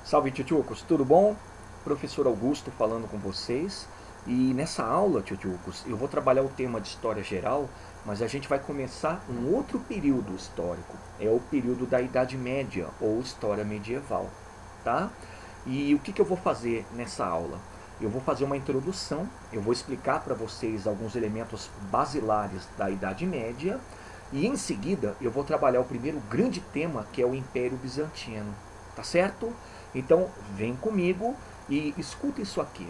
Salve, tchutchucos, tudo bom? Professor Augusto falando com vocês. E nessa aula, tchutchucos, eu vou trabalhar o tema de história geral, mas a gente vai começar um outro período histórico. É o período da Idade Média ou história medieval, tá? E o que eu vou fazer nessa aula? Eu vou fazer uma introdução, eu vou explicar para vocês alguns elementos basilares da Idade Média e em seguida eu vou trabalhar o primeiro grande tema, que é o Império Bizantino, tá certo? Então, vem comigo e escuta isso aqui.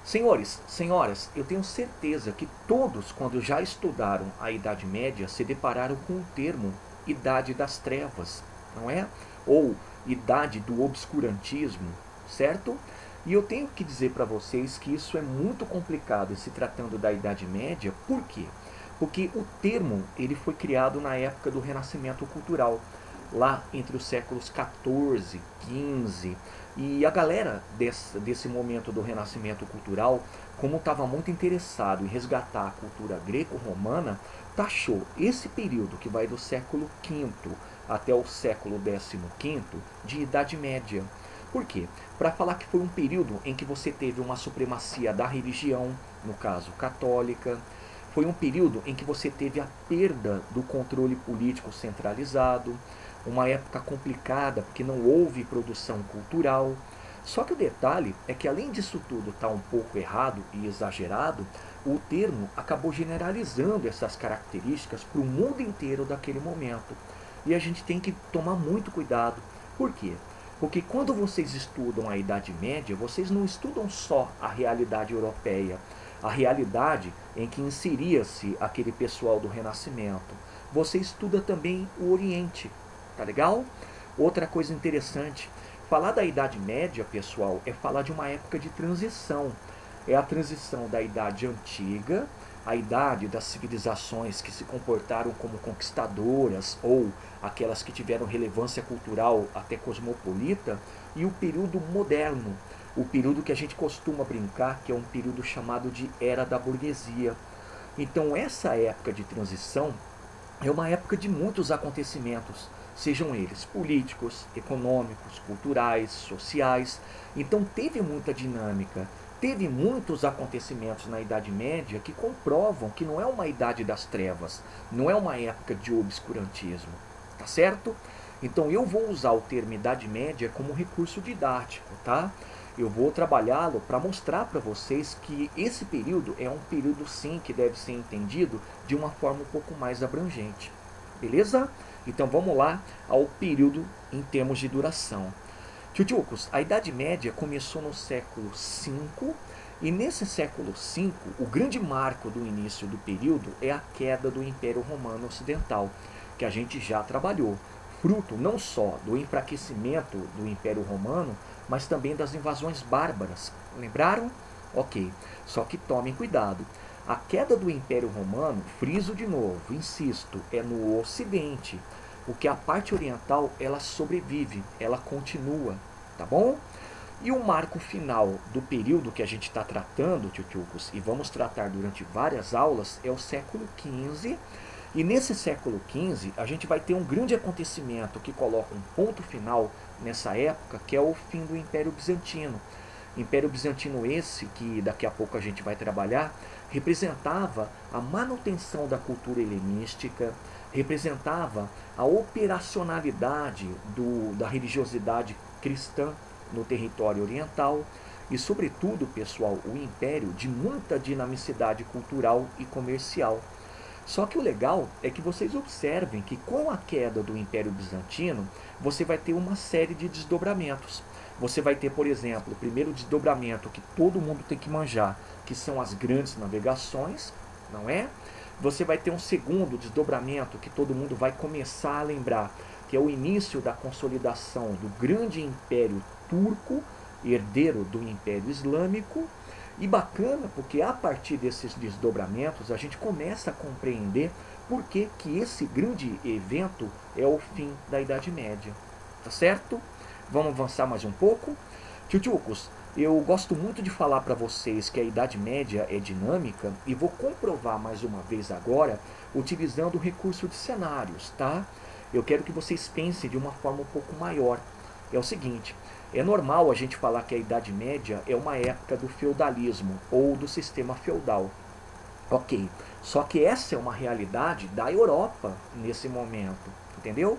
Senhores, senhoras, eu tenho certeza que todos, quando já estudaram a Idade Média, se depararam com o termo Idade das Trevas, não é? Ou Idade do Obscurantismo, certo? E eu tenho que dizer para vocês que isso é muito complicado se tratando da Idade Média. Por quê? Porque o termo ele foi criado na época do Renascimento Cultural, lá entre os séculos 14, 15. E a galera desse momento do Renascimento Cultural, como estava muito interessado em resgatar a cultura greco-romana, taxou esse período que vai do século V até o século XV de Idade Média. Por quê? Para falar que foi um período em que você teve uma supremacia da religião, no caso católica, foi um período em que você teve a perda do controle político centralizado, uma época complicada porque não houve produção cultural. Só que o detalhe é que além disso tudo estar um pouco errado e exagerado, o termo acabou generalizando essas características para o mundo inteiro daquele momento. E a gente tem que tomar muito cuidado. Por quê? Porque quando vocês estudam a Idade Média, vocês não estudam só a realidade europeia, a realidade em que inseria-se aquele pessoal do Renascimento. Você estuda também o Oriente, tá legal? Outra coisa interessante, falar da Idade Média, pessoal, é falar de uma época de transição. É a transição da Idade Antiga, a idade das civilizações que se comportaram como conquistadoras ou aquelas que tiveram relevância cultural até cosmopolita, e o período moderno, o período que a gente costuma brincar que é um período chamado de Era da Burguesia. Então essa época de transição é uma época de muitos acontecimentos, sejam eles políticos, econômicos, culturais, sociais. Então teve muita dinâmica, teve muitos acontecimentos na Idade Média que comprovam que não é uma idade das trevas, não é uma época de obscurantismo, tá certo? Então eu vou usar o termo Idade Média como recurso didático, tá? Eu vou trabalhá-lo para mostrar para vocês que esse período é um período sim que deve ser entendido de uma forma um pouco mais abrangente. Beleza? Então vamos lá ao período em termos de duração. Tchutchucos, a Idade Média começou no século V e nesse século V o grande marco do início do período é a queda do Império Romano Ocidental, que a gente já trabalhou, fruto não só do enfraquecimento do Império Romano, mas também das invasões bárbaras. Lembraram? Ok, só que tomem cuidado. A queda do Império Romano, friso de novo, insisto, é no Ocidente, porque a parte oriental ela sobrevive, ela continua, tá bom? E o marco final do período que a gente está tratando, tchutchucos, e vamos tratar durante várias aulas, é o século XV. E nesse século XV, a gente vai ter um grande acontecimento que coloca um ponto final nessa época, que é o fim do Império Bizantino. Império Bizantino esse, que daqui a pouco a gente vai trabalhar, representava a manutenção da cultura helenística, representava a operacionalidade da religiosidade cristã no território oriental e, sobretudo, pessoal, o império de muita dinamicidade cultural e comercial. Só que o legal é que vocês observem que com a queda do Império Bizantino, você vai ter uma série de desdobramentos. Você vai ter, por exemplo, o primeiro desdobramento que todo mundo tem que manjar, que são as grandes navegações, não é? Você vai ter um segundo desdobramento que todo mundo vai começar a lembrar, que é o início da consolidação do grande Império Turco, herdeiro do Império Islâmico. E bacana porque a partir desses desdobramentos a gente começa a compreender por que esse grande evento é o fim da Idade Média. Tá certo? Vamos avançar mais um pouco? Tchutchucos, eu gosto muito de falar para vocês que a Idade Média é dinâmica e vou comprovar mais uma vez agora utilizando o recurso de cenários, tá? Eu quero que vocês pensem de uma forma um pouco maior. é o seguinte: é normal a gente falar que a Idade Média é uma época do feudalismo ou do sistema feudal. Ok, só que essa é uma realidade da Europa nesse momento, entendeu?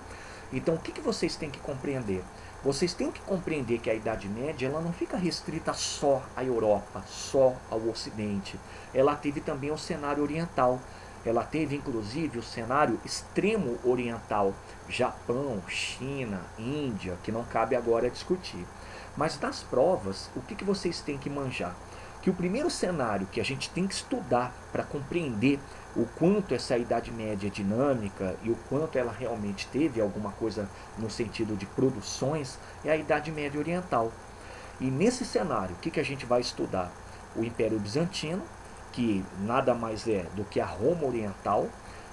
Então o que vocês têm que compreender? Vocês têm que compreender que a Idade Média ela não fica restrita só à Europa, só ao Ocidente. Ela teve também o cenário oriental. Ela teve inclusive o cenário extremo oriental, Japão, China, Índia, que não cabe agora discutir. Mas das provas, o que vocês têm que manjar? Que o primeiro cenário que a gente tem que estudar para compreender o quanto essa Idade Média é dinâmica e o quanto ela realmente teve alguma coisa no sentido de produções é a Idade Média Oriental. E nesse cenário, o que a gente vai estudar? O Império Bizantino, que nada mais é do que a Roma Oriental,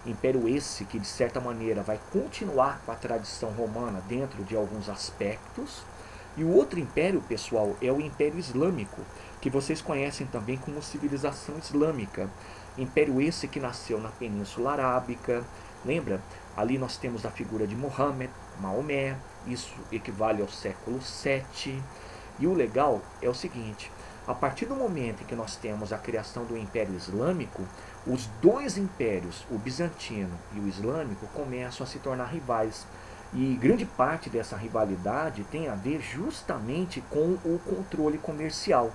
império esse que de certa maneira vai continuar com a tradição romana dentro de alguns aspectos. E o outro império, pessoal, é o Império Islâmico, que vocês conhecem também como civilização islâmica. Império esse que nasceu na Península Arábica. Lembra? Ali nós temos a figura de Mohammed, Maomé, isso equivale ao século VII. E o legal é o seguinte: a partir do momento em que nós temos a criação do Império Islâmico, os dois impérios, o bizantino e o islâmico, começam a se tornar rivais. E grande parte dessa rivalidade tem a ver justamente com o controle comercial,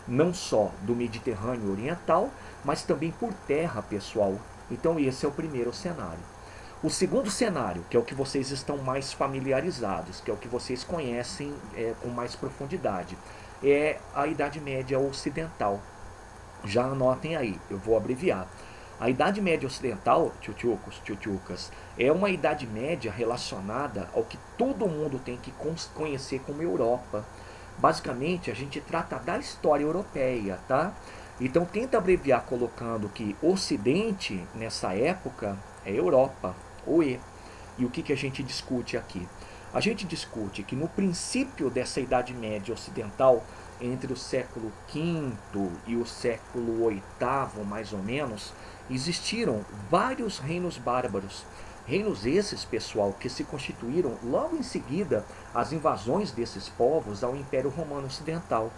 não só do Mediterrâneo Oriental, mas também por terra, pessoal. Então esse é o primeiro cenário. O segundo cenário, que é o que vocês estão mais familiarizados, que é o que vocês conhecem com mais profundidade, é a Idade Média Ocidental. Já anotem aí, eu vou abreviar. A Idade Média Ocidental, tchutchucas, é uma Idade Média relacionada ao que todo mundo tem que conhecer como Europa. Basicamente, a gente trata da história europeia, tá? Então tenta abreviar colocando que Ocidente, nessa época, é Europa, OE. E o que a gente discute aqui? A gente discute que no princípio dessa Idade Média Ocidental, entre o século V e o século VIII, mais ou menos, existiram vários reinos bárbaros. Reinos esses, pessoal, que se constituíram logo em seguida às invasões desses povos ao Império Romano Ocidental.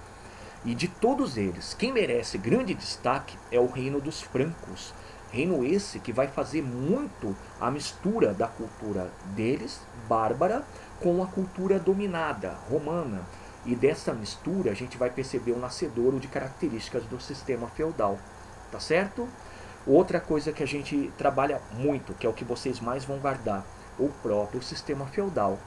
E de todos eles, quem merece grande destaque é o reino dos francos. Reino esse que vai fazer muito a mistura da cultura deles, bárbara, com a cultura dominada, romana. E dessa mistura a gente vai perceber o nascedouro de características do sistema feudal. Tá certo? Outra coisa que a gente trabalha muito, que é o que vocês mais vão guardar, o próprio sistema feudal.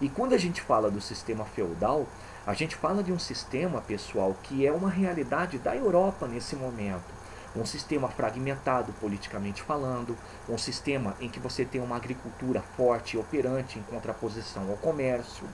E quando a gente fala do sistema feudal, a gente fala de um sistema, pessoal, que é uma realidade da Europa nesse momento. Um sistema fragmentado politicamente falando, um sistema em que você tem uma agricultura forte e operante em contraposição ao comércio,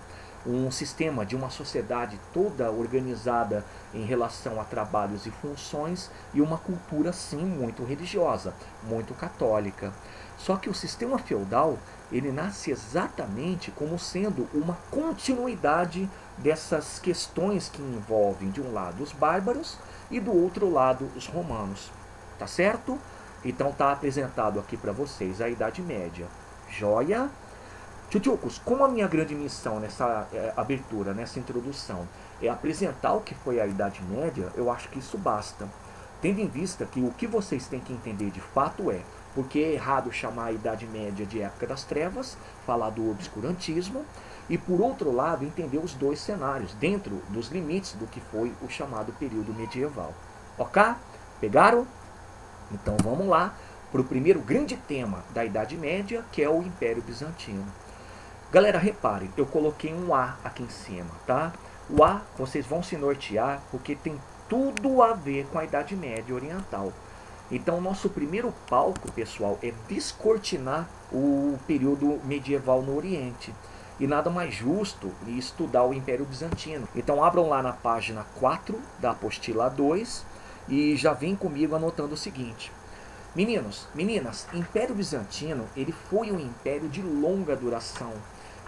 um sistema de uma sociedade toda organizada em relação a trabalhos e funções e uma cultura sim muito religiosa, muito católica. Só que o sistema feudal, ele nasce exatamente como sendo uma continuidade dessas questões que envolvem de um lado os bárbaros e do outro lado os romanos. Tá certo? Então está apresentado aqui para vocês a Idade Média. Joia? Tchutchucos, como a minha grande missão nessa abertura, nessa introdução, é apresentar o que foi a Idade Média, eu acho que isso basta. Tendo em vista que o que vocês têm que entender de fato é porque é errado chamar a Idade Média de época das trevas, falar do obscurantismo, e por outro lado entender os dois cenários, dentro dos limites do que foi o chamado período medieval. Ok? Pegaram? Então vamos lá para o primeiro grande tema da Idade Média, que é o Império Bizantino. Galera, reparem, eu coloquei um A aqui em cima, tá? O A vocês vão se nortear porque tem tudo a ver com a Idade Média Oriental. Então, o nosso primeiro palco, pessoal, é descortinar o período medieval no Oriente. E nada mais justo de estudar o Império Bizantino. Então, abram lá na página 4 da apostila 2 e já vem comigo anotando o seguinte. Meninos, meninas, Império Bizantino ele foi um império de longa duração.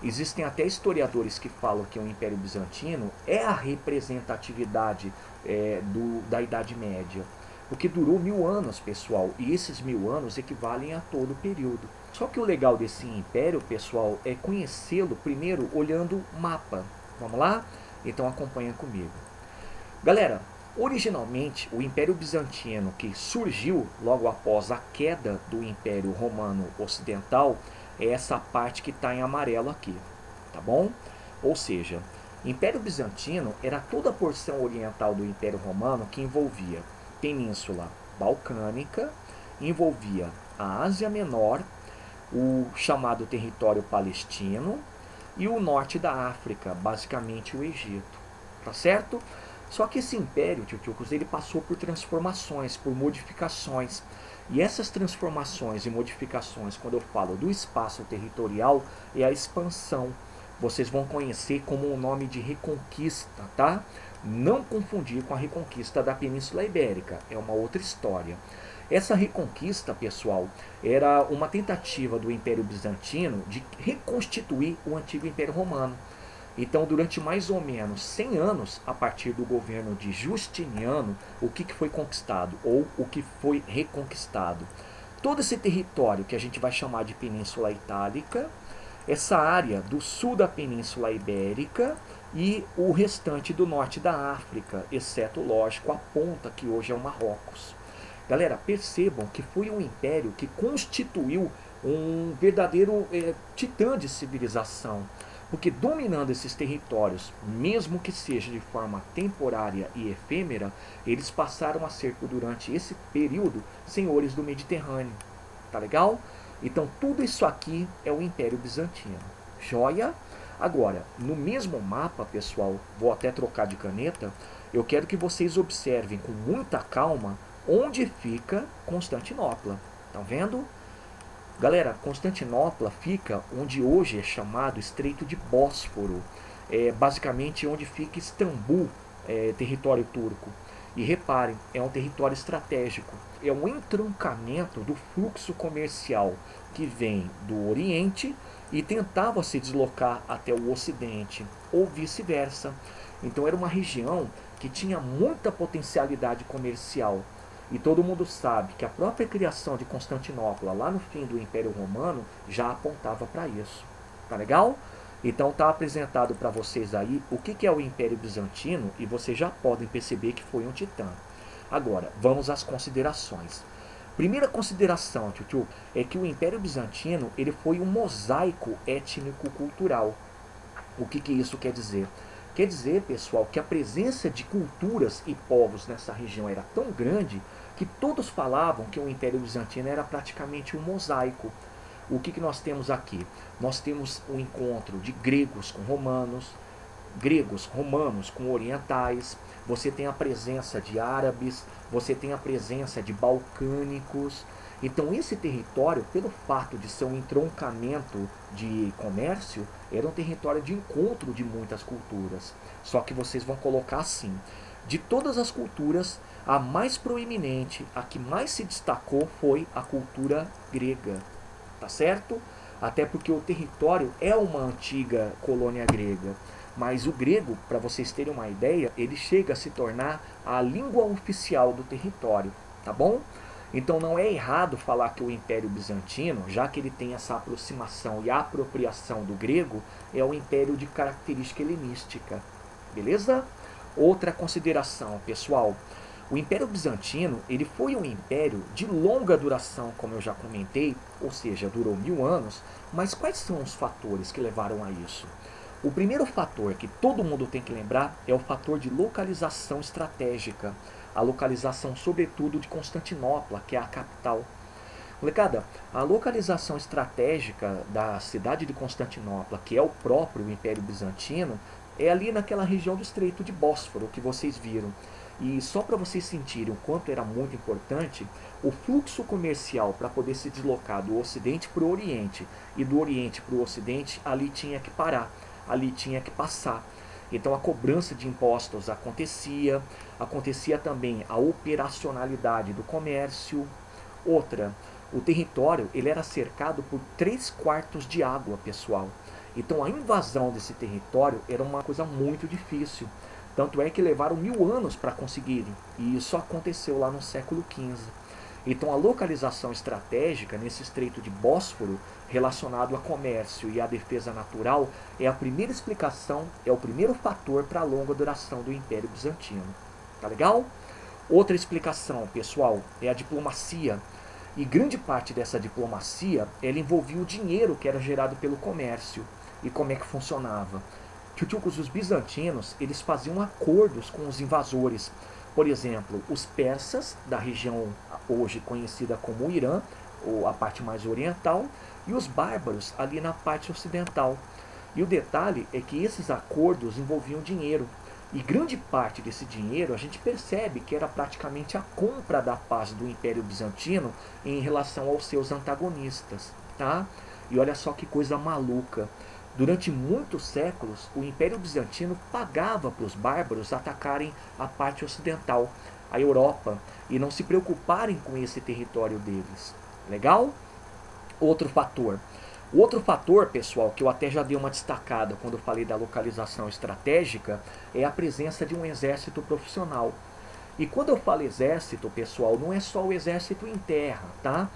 Existem até historiadores que falam que o Império Bizantino é a representatividade da Idade Média. Porque durou 1000 anos, pessoal, e esses 1000 anos equivalem a todo o período. Só que o legal desse império, pessoal, é conhecê-lo primeiro olhando o mapa. Vamos lá? Então acompanha comigo. Galera, originalmente o Império Bizantino, que surgiu logo após a queda do Império Romano Ocidental, é essa parte que está em amarelo aqui, tá bom? Ou seja, Império Bizantino era toda a porção oriental do Império Romano que envolvia Península Balcânica, envolvia a Ásia Menor, o chamado território palestino e o norte da África, basicamente o Egito, tá certo? Só que esse império, tchutchucos, ele passou por transformações, por modificações. E essas transformações e modificações, quando eu falo do espaço territorial, é a expansão. Vocês vão conhecer como o nome de Reconquista, tá? Não confundir com a Reconquista da Península Ibérica, é uma outra história. Essa reconquista, pessoal, era uma tentativa do Império Bizantino de reconstituir o antigo Império Romano. Então, durante mais ou menos 100 anos, a partir do governo de Justiniano, o que foi conquistado ou o que foi reconquistado? Todo esse território que a gente vai chamar de Península Itálica, essa área do sul da Península Ibérica e o restante do norte da África, exceto, lógico, a ponta que hoje é o Marrocos. Galera, percebam que foi um império que constituiu um verdadeiro titã de civilização. Porque dominando esses territórios, mesmo que seja de forma temporária e efêmera, eles passaram a ser, durante esse período, senhores do Mediterrâneo. Tá legal? Então tudo isso aqui é o Império Bizantino. Joia? Agora, no mesmo mapa, pessoal, vou até trocar de caneta, eu quero que vocês observem com muita calma onde fica Constantinopla. Estão vendo? Galera, Constantinopla fica onde hoje é chamado Estreito de Bósforo, basicamente onde fica Istambul, território turco. E reparem, é um território estratégico, é um entroncamento do fluxo comercial que vem do Oriente e tentava se deslocar até o Ocidente, ou vice-versa. Então era uma região que tinha muita potencialidade comercial. E todo mundo sabe que a própria criação de Constantinopla, lá no fim do Império Romano, já apontava para isso. Tá legal? Então está apresentado para vocês aí o que é o Império Bizantino e vocês já podem perceber que foi um titã. Agora, vamos às considerações. Primeira consideração, tchutchu, é que o Império Bizantino ele foi um mosaico étnico-cultural. O que isso quer dizer? Quer dizer, pessoal, que a presença de culturas e povos nessa região era tão grande que todos falavam que o Império Bizantino era praticamente um mosaico. O que nós temos aqui? Nós temos o encontro de gregos romanos com orientais, você tem a presença de árabes, você tem a presença de balcânicos. Então esse território, pelo fato de ser um entroncamento de comércio, era um território de encontro de muitas culturas. Só que vocês vão colocar assim, de todas as culturas, a mais proeminente, a que mais se destacou foi a cultura grega, tá certo? Até porque o território é uma antiga colônia grega. Mas o grego, para vocês terem uma ideia, ele chega a se tornar a língua oficial do território, tá bom? Então não é errado falar que o Império Bizantino, já que ele tem essa aproximação e apropriação do grego, é um império de característica helenística. Beleza? Outra consideração, pessoal. O Império Bizantino ele foi um império de longa duração, como eu já comentei, ou seja, durou 1000 anos, mas quais são os fatores que levaram a isso? O primeiro fator que todo mundo tem que lembrar é o fator de localização estratégica. A localização, sobretudo, de Constantinopla, que é a capital. Molecada, a localização estratégica da cidade de Constantinopla, que é o próprio Império Bizantino, é ali naquela região do Estreito de Bósforo que vocês viram. E só para vocês sentirem o quanto era muito importante, o fluxo comercial para poder se deslocar do Ocidente para o Oriente e do Oriente para o Ocidente, ali tinha que parar, ali tinha que passar. Então a cobrança de impostos acontecia também a operacionalidade do comércio. Outra, o território ele era cercado por 3/4 de água, pessoal. Então a invasão desse território era uma coisa muito difícil. Tanto é que levaram 1000 anos para conseguirem. E isso aconteceu lá no século XV. Então a localização estratégica nesse estreito de Bósforo, relacionado a comércio e a defesa natural, é a primeira explicação, é o primeiro fator para a longa duração do Império Bizantino. Tá legal? Outra explicação, pessoal, é a diplomacia. E grande parte dessa diplomacia, ela envolvia o dinheiro que era gerado pelo comércio. E como é que funcionava? Tchutchukos, os bizantinos, eles faziam acordos com os invasores. Por exemplo, os persas, da região hoje conhecida como Irã, ou a parte mais oriental, e os bárbaros ali na parte ocidental. E o detalhe é que esses acordos envolviam dinheiro. E grande parte desse dinheiro a gente percebe que era praticamente a compra da paz do Império Bizantino em relação aos seus antagonistas, tá? E olha só que coisa maluca. Durante muitos séculos, o Império Bizantino pagava para os bárbaros atacarem a parte ocidental, a Europa, e não se preocuparem com esse território deles. Legal? Outro fator. O outro fator, pessoal, que eu até já dei uma destacada quando eu falei da localização estratégica, é a presença de um exército profissional. E quando eu falo exército, pessoal, não é só o exército em terra, tá?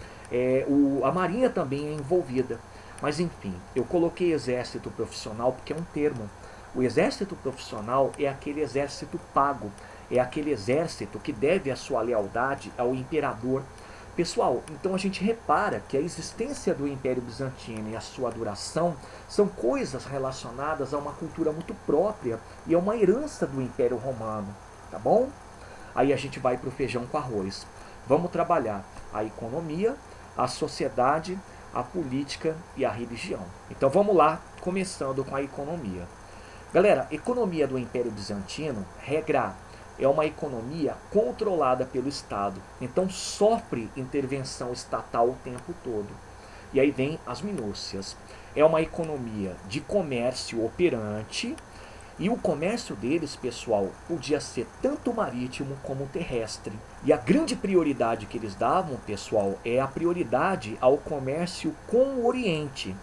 A marinha também é envolvida. Mas enfim, eu coloquei exército profissional porque é um termo. O exército profissional é aquele exército pago, é aquele exército que deve a sua lealdade ao imperador. Pessoal, então a gente repara que a existência do Império Bizantino e a sua duração são coisas relacionadas a uma cultura muito própria e a uma herança do Império Romano, tá bom? Aí a gente vai para o feijão com arroz. Vamos trabalhar a economia, a sociedade, a política e a religião. Então vamos lá, começando com a economia. Galera, economia do Império Bizantino, regra é uma economia controlada pelo Estado. Então sofre intervenção estatal o tempo todo. E aí vem as minúcias. É uma economia de comércio operante. E o comércio deles, pessoal, podia ser tanto marítimo como terrestre. E a grande prioridade que eles davam, pessoal, é a prioridade ao comércio com o Oriente.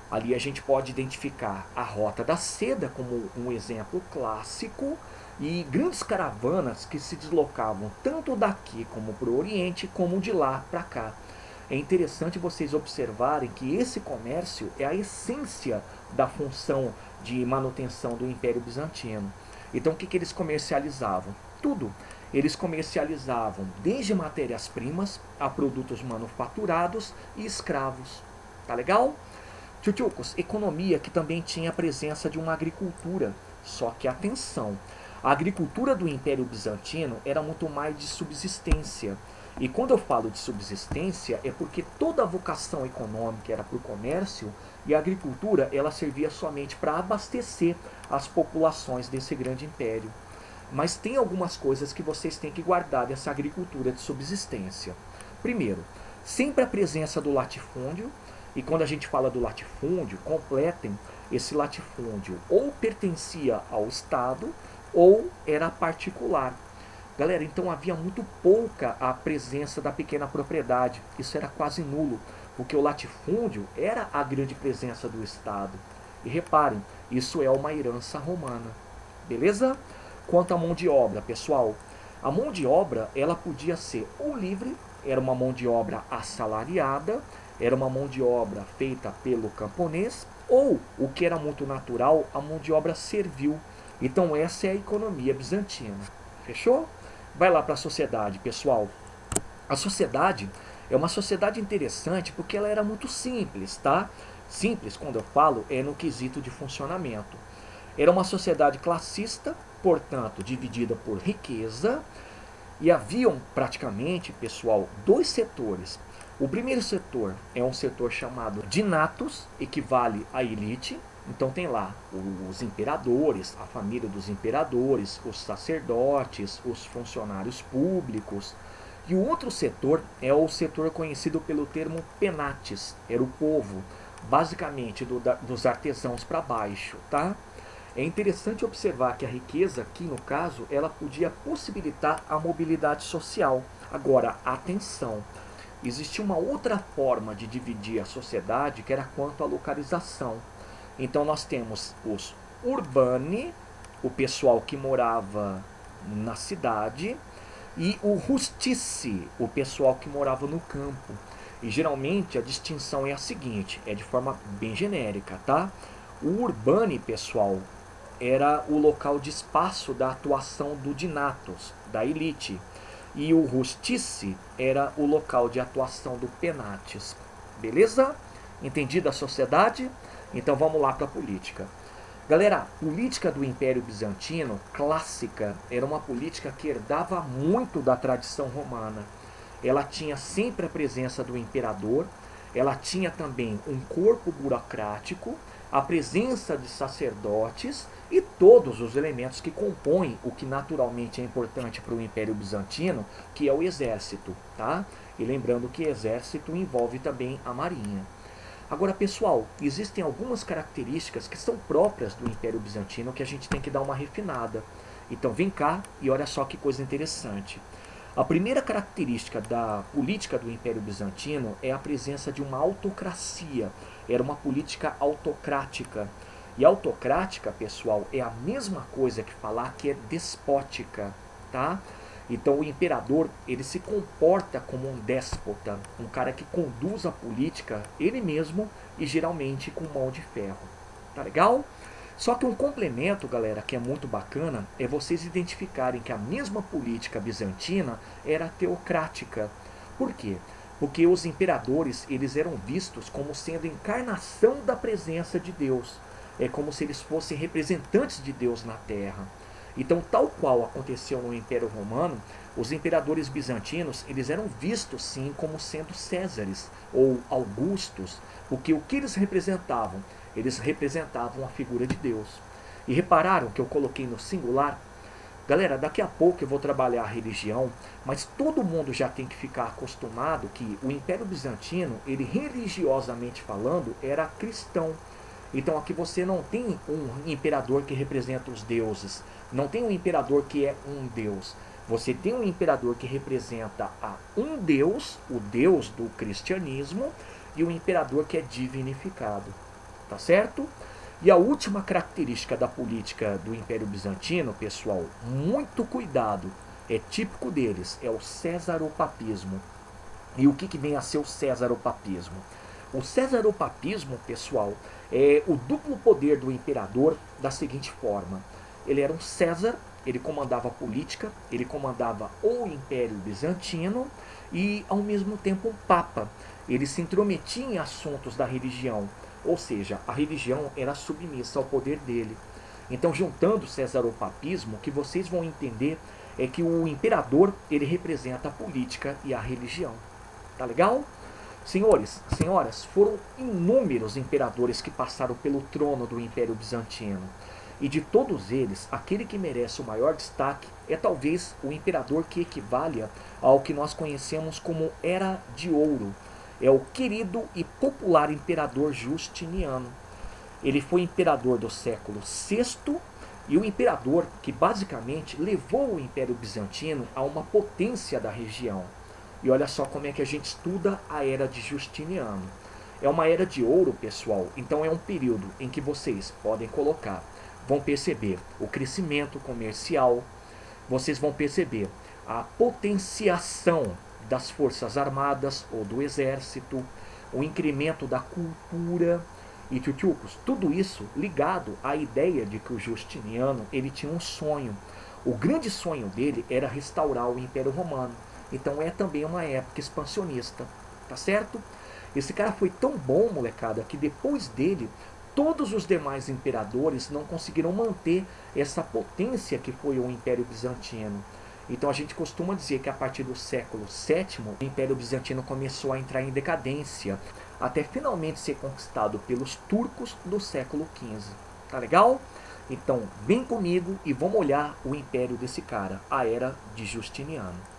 Ali a gente pode identificar a Rota da Seda como um exemplo clássico e grandes caravanas que se deslocavam tanto daqui como para o Oriente, como de lá para cá. É interessante vocês observarem que esse comércio é a essência da função de manutenção do Império Bizantino. Então o que eles comercializavam? Tudo. Eles comercializavam desde matérias-primas a produtos manufaturados e escravos. Tá legal? Tchutchukos, economia que também tinha a presença de uma agricultura. Só que atenção, a agricultura do Império Bizantino era muito mais de subsistência. E quando eu falo de subsistência é porque toda a vocação econômica era para o comércio e a agricultura ela servia somente para abastecer as populações desse grande império. Mas tem algumas coisas que vocês têm que guardar dessa agricultura de subsistência. Primeiro, sempre a presença do latifúndio. E quando a gente fala do latifúndio, completem, esse latifúndio ou pertencia ao Estado ou era particular. Galera, então havia muito pouca a presença da pequena propriedade. Isso era quase nulo, porque o latifúndio era a grande presença do Estado. E reparem, isso é uma herança romana. Beleza? Quanto à mão de obra, pessoal, a mão de obra ela podia ser ou livre, era uma mão de obra assalariada, era uma mão de obra feita pelo camponês, ou, o que era muito natural, a mão de obra servil. Então essa é a economia bizantina. Fechou? Vai lá para a sociedade, pessoal. A sociedade é uma sociedade interessante porque ela era muito simples, tá? Simples, quando eu falo, é no quesito de funcionamento. Era uma sociedade classista, portanto, dividida por riqueza, e haviam praticamente, pessoal, dois setores. O primeiro setor é um setor chamado dinatos, equivale à elite. Então tem lá os imperadores, a família dos imperadores, os sacerdotes, os funcionários públicos. E o outro setor é o setor conhecido pelo termo penates, era o povo, basicamente dos artesãos para baixo, tá? É interessante observar que a riqueza aqui no caso, ela podia possibilitar a mobilidade social. Agora, atenção, existia uma outra forma de dividir a sociedade que era quanto à localização. Então nós temos os urbani, o pessoal que morava na cidade, e o rustici, o pessoal que morava no campo. E geralmente a distinção é a seguinte, é de forma bem genérica, tá? O urbane, pessoal, era o local de espaço da atuação do dinatos, da elite. E o rustici era o local de atuação do penates. Beleza? Entendida a sociedade? Então vamos lá para a política. Galera, a política do Império Bizantino, clássica, era uma política que herdava muito da tradição romana. Ela tinha sempre a presença do imperador, ela tinha também um corpo burocrático, a presença de sacerdotes e todos os elementos que compõem o que naturalmente é importante para o Império Bizantino, que é o exército, tá? E lembrando que exército envolve também a marinha. Agora, pessoal, existem algumas características que são próprias do Império Bizantino que a gente tem que dar uma refinada. Então vem cá e olha só que coisa interessante. A primeira característica da política do Império Bizantino é a presença de uma autocracia. Era uma política autocrática. E autocrática, pessoal, é a mesma coisa que falar que é despótica, tá? Então o imperador, ele se comporta como um déspota, um cara que conduz a política ele mesmo e geralmente com mão de ferro. Tá legal? Só que um complemento, galera, que é muito bacana, é vocês identificarem que a mesma política bizantina era teocrática. Por quê? Porque os imperadores, eles eram vistos como sendo encarnação da presença de Deus. É como se eles fossem representantes de Deus na Terra. Então, tal qual aconteceu no Império Romano, os imperadores bizantinos, eles eram vistos sim como sendo Césares ou Augustos, porque o que eles representavam? Eles representavam a figura de Deus. E repararam que eu coloquei no singular? Galera, daqui a pouco eu vou trabalhar a religião, mas todo mundo já tem que ficar acostumado que o Império Bizantino, ele religiosamente falando, era cristão. Então aqui você não tem um imperador que representa os deuses, não tem um imperador que é um deus. Você tem um imperador que representa a um deus, o deus do cristianismo, e um imperador que é divinificado. Tá certo? E a última característica da política do Império Bizantino, pessoal, muito cuidado, é típico deles, é o cesaropapismo. E o que vem a ser o cesaropapismo? O cesaropapismo, pessoal, é o duplo poder do imperador da seguinte forma. Ele era um César, ele comandava a política, ele comandava o Império Bizantino e, ao mesmo tempo, um Papa. Ele se intrometia em assuntos da religião, ou seja, a religião era submissa ao poder dele. Então, juntando o cesaropapismo, o que vocês vão entender é que o imperador, ele representa a política e a religião. Tá legal? Senhores, senhoras, foram inúmeros imperadores que passaram pelo trono do Império Bizantino. E de todos eles, aquele que merece o maior destaque é talvez o imperador que equivale ao que nós conhecemos como Era de Ouro. É o querido e popular imperador Justiniano. Ele foi imperador do século VI e o imperador que basicamente levou o Império Bizantino a uma potência da região. E olha só como é que a gente estuda a Era de Justiniano. É uma era de ouro, pessoal, então é um período em que vocês podem colocar, vão perceber o crescimento comercial, vocês vão perceber a potenciação das forças armadas ou do exército, o incremento da cultura e tchutchucos, tudo isso ligado à ideia de que o Justiniano ele tinha um sonho. O grande sonho dele era restaurar o Império Romano. Então é também uma época expansionista, tá certo? Esse cara foi tão bom, molecada, que depois dele, todos os demais imperadores não conseguiram manter essa potência que foi o Império Bizantino. Então a gente costuma dizer que a partir do século VII, o Império Bizantino começou a entrar em decadência, até finalmente ser conquistado pelos turcos do século XV. Tá legal? Então vem comigo e vamos olhar o império desse cara, a Era de Justiniano.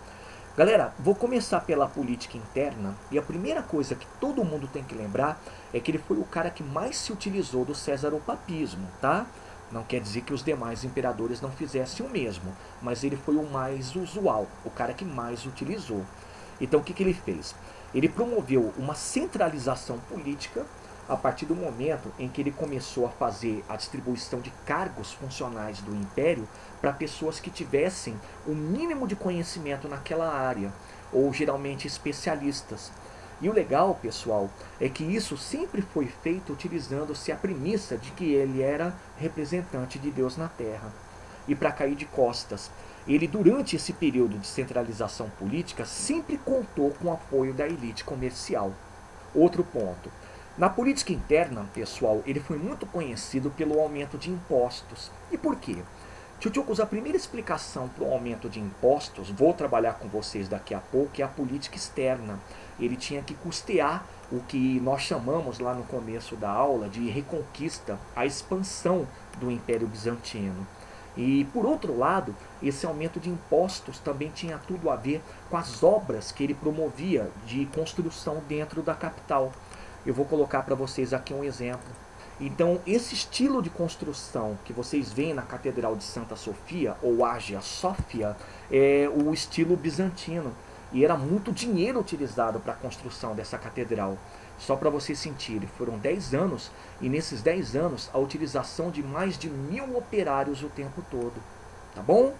Galera, vou começar pela política interna e a primeira coisa que todo mundo tem que lembrar é que ele foi o cara que mais se utilizou do cesaropapismo, tá? Não quer dizer que os demais imperadores não fizessem o mesmo, mas ele foi o mais usual, o cara que mais utilizou. Então o que ele fez? Ele promoveu uma centralização política, a partir do momento em que ele começou a fazer a distribuição de cargos funcionais do império para pessoas que tivessem o mínimo de conhecimento naquela área, ou geralmente especialistas. E o legal, pessoal, é que isso sempre foi feito utilizando-se a premissa de que ele era representante de Deus na Terra. E para cair de costas, ele, durante esse período de centralização política, sempre contou com o apoio da elite comercial. Outro ponto. Na política interna, pessoal, ele foi muito conhecido pelo aumento de impostos. E por quê? Tchutchucos, a primeira explicação para o aumento de impostos, vou trabalhar com vocês daqui a pouco, é a política externa. Ele tinha que custear o que nós chamamos lá no começo da aula de reconquista, a expansão do Império Bizantino. E, por outro lado, esse aumento de impostos também tinha tudo a ver com as obras que ele promovia de construção dentro da capital. Eu vou colocar para vocês aqui um exemplo. Então, esse estilo de construção que vocês veem na Catedral de Santa Sofia, ou Hagia Sophia, é o estilo bizantino. E era muito dinheiro utilizado para a construção dessa catedral. Só para vocês sentirem, foram 10 anos, e nesses 10 anos, a utilização de mais de 1000 operários o tempo todo. Tá bom?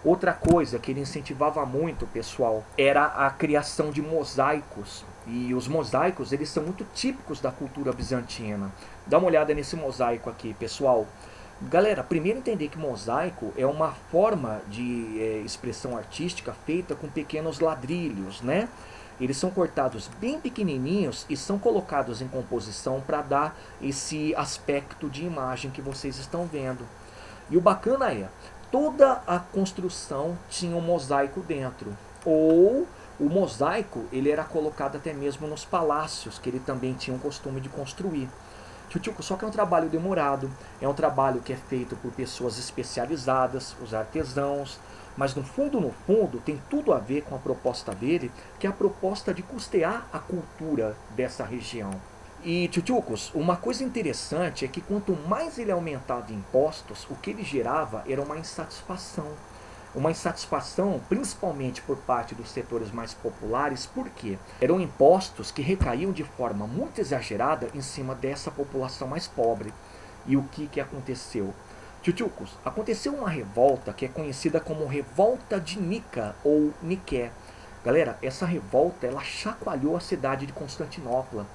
Outra coisa que ele incentivava muito, pessoal, era a criação de mosaicos. E os mosaicos, eles são muito típicos da cultura bizantina. Dá uma olhada nesse mosaico aqui, pessoal. Galera, primeiro entender que mosaico é uma forma de expressão artística feita com pequenos ladrilhos, né? Eles são cortados bem pequenininhos e são colocados em composição para dar esse aspecto de imagem que vocês estão vendo. E o bacana é, toda a construção tinha um mosaico dentro. Ou o mosaico ele era colocado até mesmo nos palácios, que ele também tinha o costume de construir. Tchutchuco, só que é um trabalho demorado, é um trabalho que é feito por pessoas especializadas, os artesãos, mas no fundo, tem tudo a ver com a proposta dele, que é a proposta de custear a cultura dessa região. E, tchutchucos, uma coisa interessante é que quanto mais ele aumentava impostos, o que ele gerava era uma insatisfação. Uma insatisfação principalmente por parte dos setores mais populares, porque eram impostos que recaíam de forma muito exagerada em cima dessa população mais pobre. E o que aconteceu? Tchutchucos, aconteceu uma revolta que é conhecida como Revolta de Nica ou Niké. Galera, essa revolta ela chacoalhou a cidade de Constantinopla.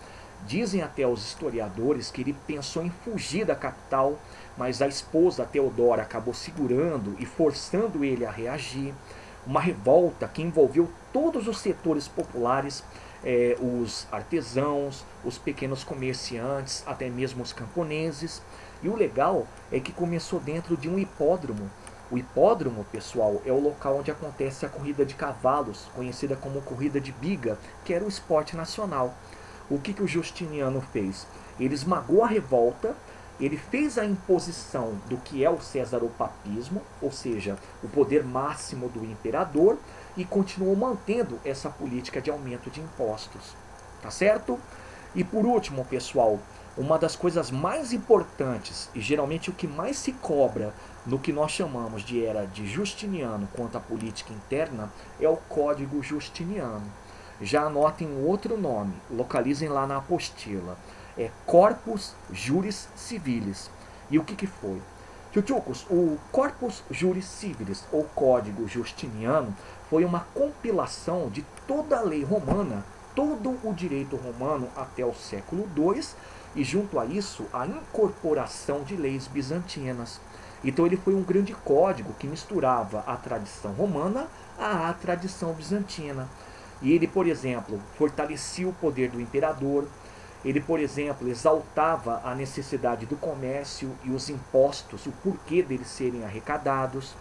Dizem até os historiadores que ele pensou em fugir da capital, mas a esposa Teodora acabou segurando e forçando ele a reagir. Uma revolta que envolveu todos os setores populares, os artesãos, os pequenos comerciantes, até mesmo os camponeses. E o legal é que começou dentro de um hipódromo. O hipódromo, pessoal, é o local onde acontece a corrida de cavalos, conhecida como corrida de biga, que era o esporte nacional. O que o Justiniano fez? Ele esmagou a revolta, ele fez a imposição do que é o cesaropapismo, ou seja, o poder máximo do imperador, e continuou mantendo essa política de aumento de impostos. Tá certo? E por último, pessoal, uma das coisas mais importantes, e geralmente o que mais se cobra no que nós chamamos de era de Justiniano quanto à política interna, é o Código Justiniano. Já anotem outro nome, localizem lá na apostila. É Corpus Juris Civilis. E o que foi? Tchutchucos, o Corpus Juris Civilis, ou Código Justiniano, foi uma compilação de toda a lei romana, todo o direito romano até o século II, e junto a isso, a incorporação de leis bizantinas. Então ele foi um grande código que misturava a tradição romana à tradição bizantina. E ele, por exemplo, fortalecia o poder do imperador. Ele, por exemplo, exaltava a necessidade do comércio e os impostos, o porquê deles serem arrecadados.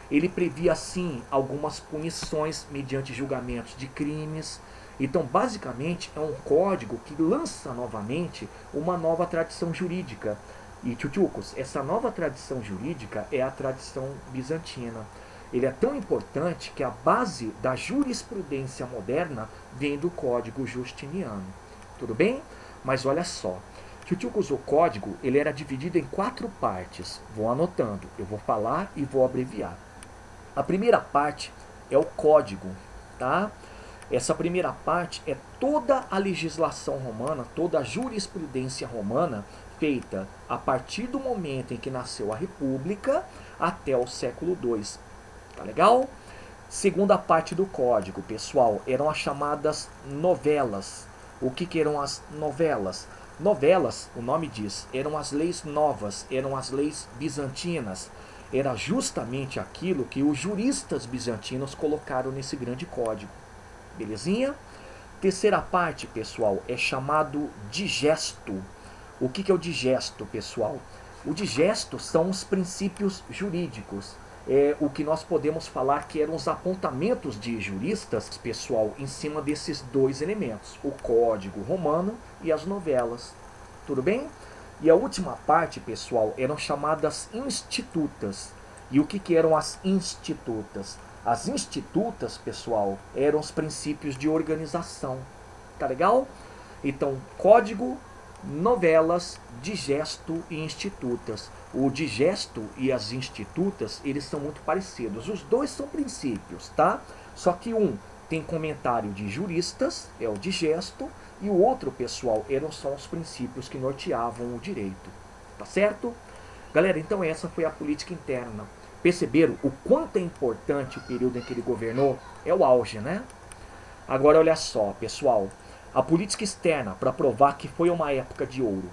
Ele previa, assim, algumas punições mediante julgamentos de crimes. Então, basicamente, é um código que lança novamente uma nova tradição jurídica. E, tchutchucos, essa nova tradição jurídica é a tradição bizantina. Ele é tão importante que a base da jurisprudência moderna vem do Código Justiniano. Tudo bem? Mas olha só. Tchutchucos, o código ele era dividido em 4 partes. Vou anotando. Eu vou falar e vou abreviar. A primeira parte é o código, tá? Essa primeira parte é toda a legislação romana, toda a jurisprudência romana feita a partir do momento em que nasceu a República até o século II. Tá legal? Segunda parte do código, pessoal, eram as chamadas novelas. O que eram as novelas? Novelas, o nome diz, eram as leis novas, eram as leis bizantinas. Era justamente aquilo que os juristas bizantinos colocaram nesse grande código. Belezinha? Terceira parte, pessoal, é chamado digesto. O que é o digesto, pessoal? O digesto são os princípios jurídicos. É o que nós podemos falar que eram os apontamentos de juristas, pessoal, em cima desses dois elementos, o Código Romano e as novelas. Tudo bem? E a última parte, pessoal, eram chamadas institutas. E o que eram as institutas? As institutas, pessoal, eram os princípios de organização. Tá legal? Então, código, novelas, digesto e institutas. O digesto e as institutas, eles são muito parecidos. Os dois são princípios, tá? Só que um tem comentário de juristas, é o digesto, e o outro, pessoal, eram só os princípios que norteavam o direito. Tá certo? Galera, então essa foi a política interna. Perceberam o quanto é importante o período em que ele governou? É o auge, né? Agora olha só, pessoal. A política externa, para provar que foi uma época de ouro.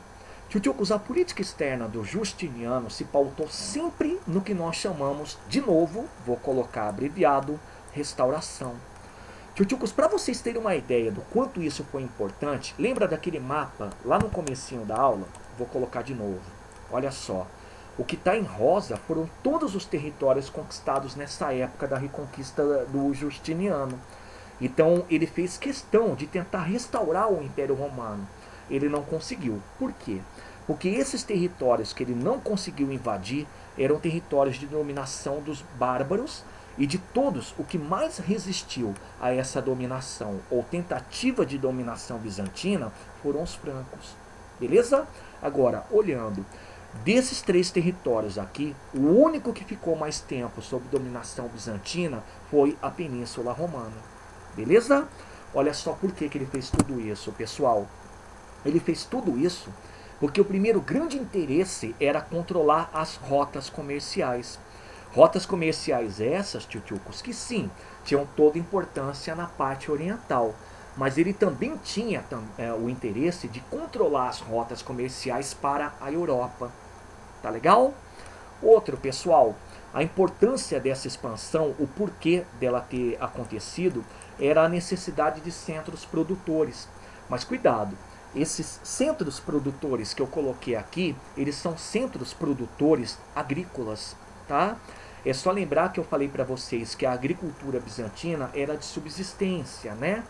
Tchutchucos, a política externa do Justiniano se pautou sempre no que nós chamamos, de novo, vou colocar abreviado, restauração. Tchutchucos, para vocês terem uma ideia do quanto isso foi importante, lembra daquele mapa lá no comecinho da aula? Vou colocar de novo. Olha só. O que está em rosa foram todos os territórios conquistados nessa época da reconquista do Justiniano. Então ele fez questão de tentar restaurar o Império Romano. Ele não conseguiu. Por quê? Porque esses territórios que ele não conseguiu invadir eram territórios de dominação dos bárbaros, e de todos, o que mais resistiu a essa dominação ou tentativa de dominação bizantina foram os francos. Beleza? Agora, olhando, desses três territórios aqui, o único que ficou mais tempo sob dominação bizantina foi a Península Romana. Beleza? Olha só por que ele fez tudo isso, pessoal. Ele fez tudo isso porque o primeiro grande interesse era controlar as rotas comerciais. Rotas comerciais essas, tchutchucos, que sim, tinham toda importância na parte oriental. Mas ele também tinha o interesse de controlar as rotas comerciais para a Europa. Tá legal? Outro, pessoal, a importância dessa expansão, o porquê dela ter acontecido, era a necessidade de centros produtores. Mas cuidado, esses centros produtores que eu coloquei aqui, eles são centros produtores agrícolas, tá? É só lembrar que eu falei para vocês que a agricultura bizantina era de subsistência, né?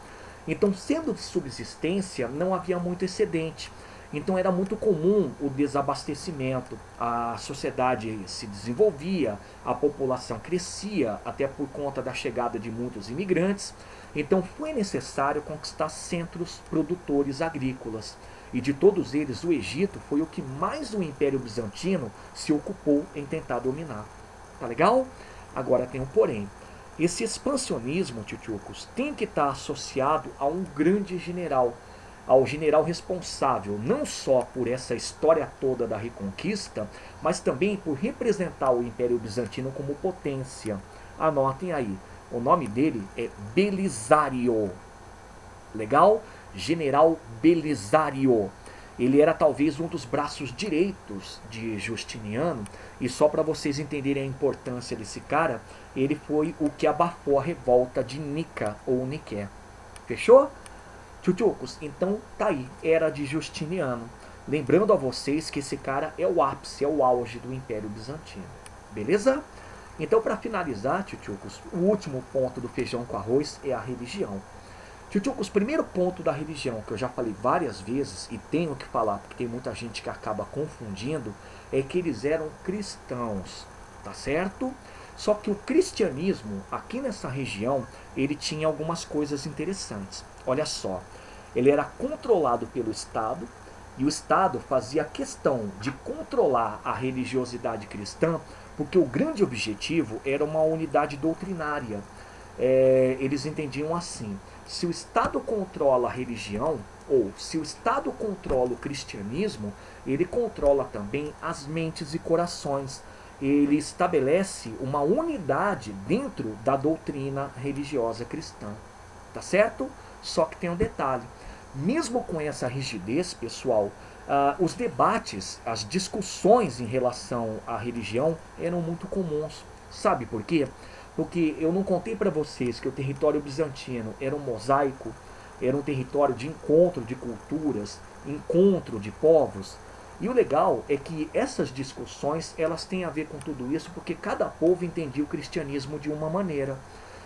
Então, sendo de subsistência, não havia muito excedente. Então era muito comum o desabastecimento, a sociedade se desenvolvia, a população crescia, até por conta da chegada de muitos imigrantes. Então foi necessário conquistar centros produtores agrícolas. E de todos eles, o Egito foi o que mais o Império Bizantino se ocupou em tentar dominar. Tá legal? Agora tem um porém. Esse expansionismo, tchutchucos, tem que estar associado a um grande general, ao general responsável não só por essa história toda da reconquista, mas também por representar o Império Bizantino como potência. Anotem aí, o nome dele é Belisário. Legal? General Belisário. Ele era talvez um dos braços direitos de Justiniano, e só para vocês entenderem a importância desse cara, ele foi o que abafou a revolta de Nica ou Niké. Fechou? Tchutchucos, então tá aí, era de Justiniano. Lembrando a vocês que esse cara é o ápice, é o auge do Império Bizantino. Beleza? Então, para finalizar, tchutchucos, o último ponto do feijão com arroz é a religião. Tchutchucos, primeiro ponto da religião, que eu já falei várias vezes e tenho que falar porque tem muita gente que acaba confundindo, é que eles eram cristãos, tá certo? Só que o cristianismo, aqui nessa região, ele tinha algumas coisas interessantes. Olha só, ele era controlado pelo Estado, e o Estado fazia questão de controlar a religiosidade cristã, porque o grande objetivo era uma unidade doutrinária. eles entendiam assim: se o Estado controla a religião, ou se o Estado controla o cristianismo, ele controla também as mentes e corações. Ele estabelece uma unidade dentro da doutrina religiosa cristã. Tá certo? Só que tem um detalhe. Mesmo com essa rigidez, pessoal, os debates, as discussões em relação à religião eram muito comuns. Sabe por quê? Porque eu não contei para vocês que o território bizantino era um mosaico, era um território de encontro de culturas, encontro de povos. E o legal é que essas discussões, elas têm a ver com tudo isso, porque cada povo entendia o cristianismo de uma maneira.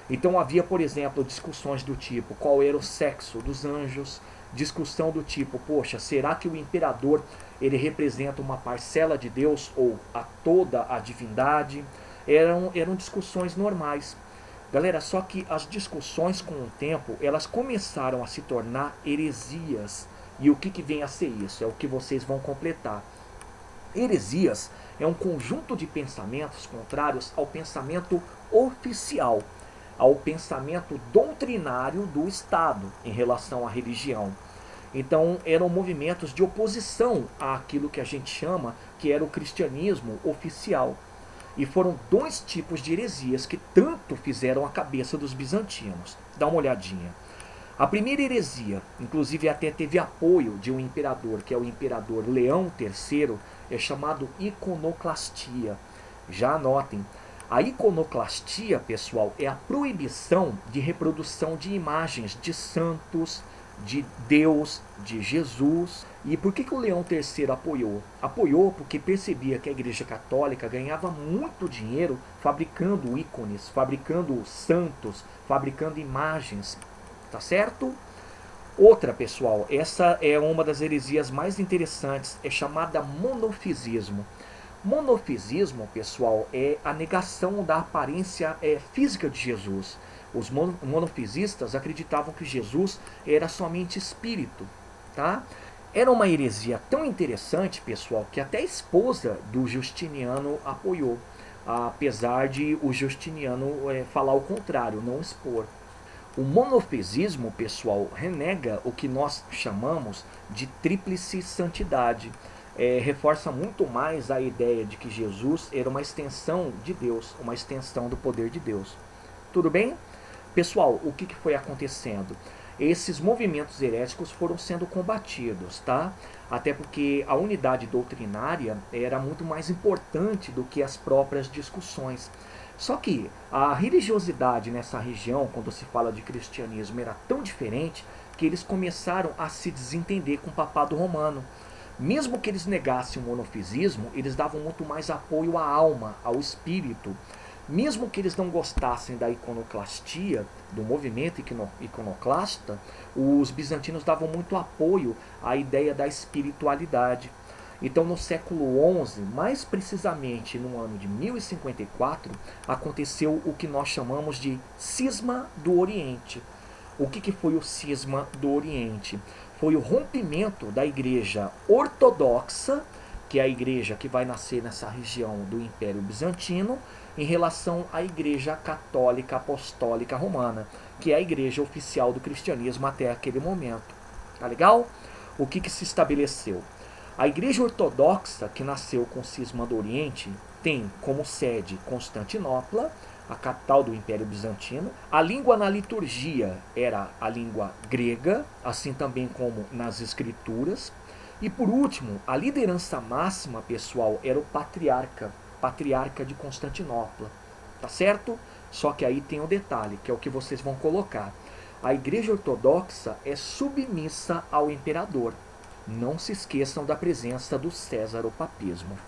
Então havia, por exemplo, discussões do tipo: qual era o sexo dos anjos? Discussão do tipo: poxa, será que o imperador ele representa uma parcela de Deus ou a toda a divindade? Eram discussões normais. Galera, só que as discussões com o tempo, elas começaram a se tornar heresias. E o que vem a ser isso? É o que vocês vão completar. Heresias é um conjunto de pensamentos contrários ao pensamento oficial, ao pensamento doutrinário do Estado em relação à religião. Então eram movimentos de oposição àquilo que a gente chama que era o cristianismo oficial. E foram dois tipos de heresias que tanto fizeram a cabeça dos bizantinos. Dá uma olhadinha. A primeira heresia, inclusive até teve apoio de um imperador, que é o imperador Leão III, é chamado iconoclastia. Já anotem. A iconoclastia, pessoal, é a proibição de reprodução de imagens de santos, de Deus, de Jesus. E por que o Leão III apoiou? Apoiou porque percebia que a Igreja Católica ganhava muito dinheiro fabricando ícones, fabricando santos, fabricando imagens. Tá certo? Outra, pessoal, essa é uma das heresias mais interessantes, é chamada monofisismo. Monofisismo, pessoal, é a negação da aparência física de Jesus. Os monofisistas acreditavam que Jesus era somente espírito, tá? Era uma heresia tão interessante, pessoal, que até a esposa do Justiniano apoiou, apesar de o Justiniano falar o contrário, não expor. O monofisismo, pessoal, renega o que nós chamamos de tríplice santidade. Reforça muito mais a ideia de que Jesus era uma extensão de Deus, uma extensão do poder de Deus. Tudo bem? Pessoal, o que foi acontecendo? Esses movimentos heréticos foram sendo combatidos, tá? Até porque a unidade doutrinária era muito mais importante do que as próprias discussões. Só que a religiosidade nessa região, quando se fala de cristianismo, era tão diferente que eles começaram a se desentender com o papado romano. Mesmo que eles negassem o monofisismo, eles davam muito mais apoio à alma, ao espírito. Mesmo que eles não gostassem da iconoclastia, do movimento iconoclasta, os bizantinos davam muito apoio à ideia da espiritualidade. Então, no século XI, mais precisamente no ano de 1054, aconteceu o que nós chamamos de Cisma do Oriente. O que foi o Cisma do Oriente? Foi o rompimento da igreja ortodoxa, que é a igreja que vai nascer nessa região do Império Bizantino, em relação à igreja católica apostólica romana, que é a igreja oficial do cristianismo até aquele momento. Tá legal? O que se estabeleceu? A Igreja Ortodoxa, que nasceu com o Cisma do Oriente, tem como sede Constantinopla, a capital do Império Bizantino. A língua na liturgia era a língua grega, assim também como nas escrituras. E por último, a liderança máxima, pessoal, era o patriarca de Constantinopla. Tá certo? Só que aí tem um detalhe, que é o que vocês vão colocar. A Igreja Ortodoxa é submissa ao imperador. Não se esqueçam da presença do César, o papismo.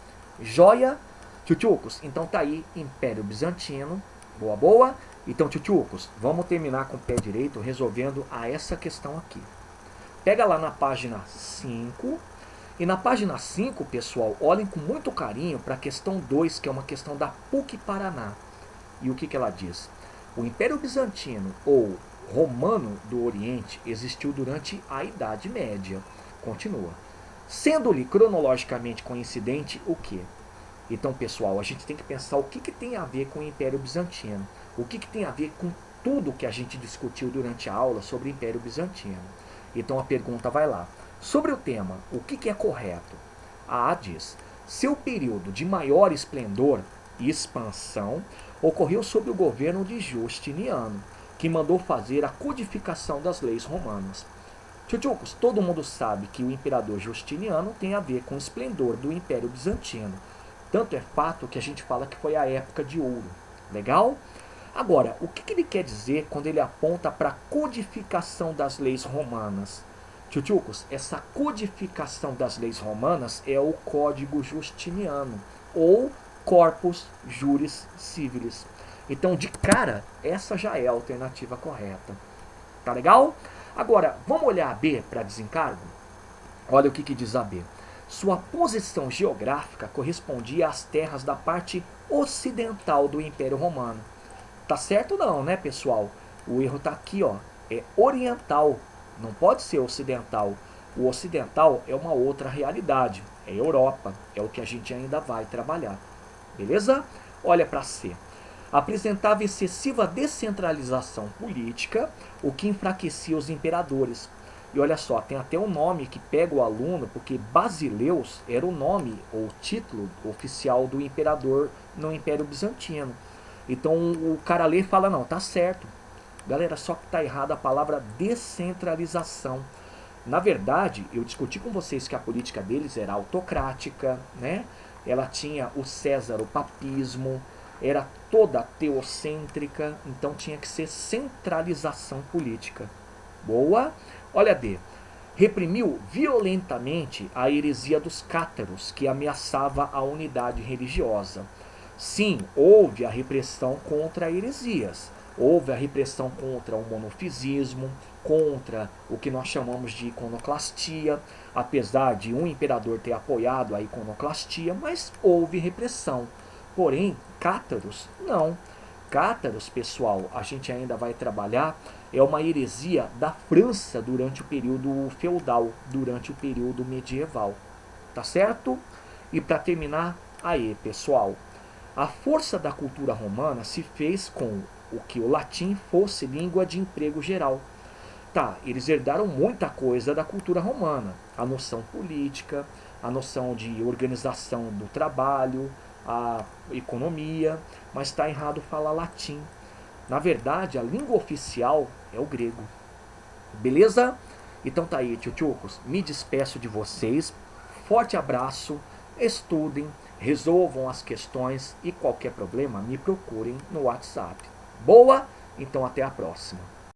Joia? Tchutchucos, então tá aí, Império Bizantino. Boa, boa. Então, tchutchucos, vamos terminar com o pé direito resolvendo essa questão aqui. Pega lá na página 5. E na página 5, pessoal, olhem com muito carinho para a questão 2, que é uma questão da PUC Paraná. E o que ela diz? O Império Bizantino, ou Romano do Oriente, existiu durante a Idade Média. Continua. Sendo-lhe cronologicamente coincidente o quê? Então, pessoal, a gente tem que pensar o que tem a ver com o Império Bizantino. O que tem a ver com tudo que a gente discutiu durante a aula sobre o Império Bizantino. Então a pergunta vai lá. Sobre o tema, o que é correto? A diz, seu período de maior esplendor e expansão ocorreu sob o governo de Justiniano, que mandou fazer a codificação das leis romanas. Tchutchucos, todo mundo sabe que o imperador Justiniano tem a ver com o esplendor do Império Bizantino. Tanto é fato que a gente fala que foi a época de ouro. Legal? Agora, o que ele quer dizer quando ele aponta para a codificação das leis romanas? Tchutchucos, essa codificação das leis romanas é o Código Justiniano, ou Corpus Juris Civilis. Então, de cara, essa já é a alternativa correta. Tá legal? Agora, vamos olhar a B para desencargo? Olha o que diz a B. Sua posição geográfica correspondia às terras da parte ocidental do Império Romano. Tá certo não, né, pessoal? O erro tá aqui, ó. É oriental, não pode ser ocidental. O ocidental é uma outra realidade, é Europa, é o que a gente ainda vai trabalhar. Beleza? Olha para C. Apresentava excessiva descentralização política, o que enfraquecia os imperadores. E olha só, tem até um nome que pega o aluno, porque Basileus era o nome ou título oficial do imperador no Império Bizantino. Então o cara lê e fala, não, tá certo. Galera, só que tá errada a palavra descentralização. Na verdade, eu discuti com vocês que a política deles era autocrática, né? Ela tinha o César, o papismo, era toda teocêntrica, então tinha que ser centralização política. Boa? Olha D. Reprimiu violentamente a heresia dos cátaros, que ameaçava a unidade religiosa. Sim, houve a repressão contra heresias. Houve a repressão contra o monofisismo, contra o que nós chamamos de iconoclastia, apesar de um imperador ter apoiado a iconoclastia, mas houve repressão. Porém, cátaros, não. Cátaros, pessoal, a gente ainda vai trabalhar, é uma heresia da França durante o período feudal, durante o período medieval. Tá certo? E para terminar, aí, pessoal, a força da cultura romana se fez com o que o latim fosse língua de emprego geral. Tá, eles herdaram muita coisa da cultura romana. A noção política, a noção de organização do trabalho, a economia, mas está errado falar latim. Na verdade, a língua oficial é o grego. Beleza? Então tá aí, tchutchucos. Me despeço de vocês. Forte abraço. Estudem, resolvam as questões e qualquer problema me procurem no WhatsApp. Boa? Então até a próxima.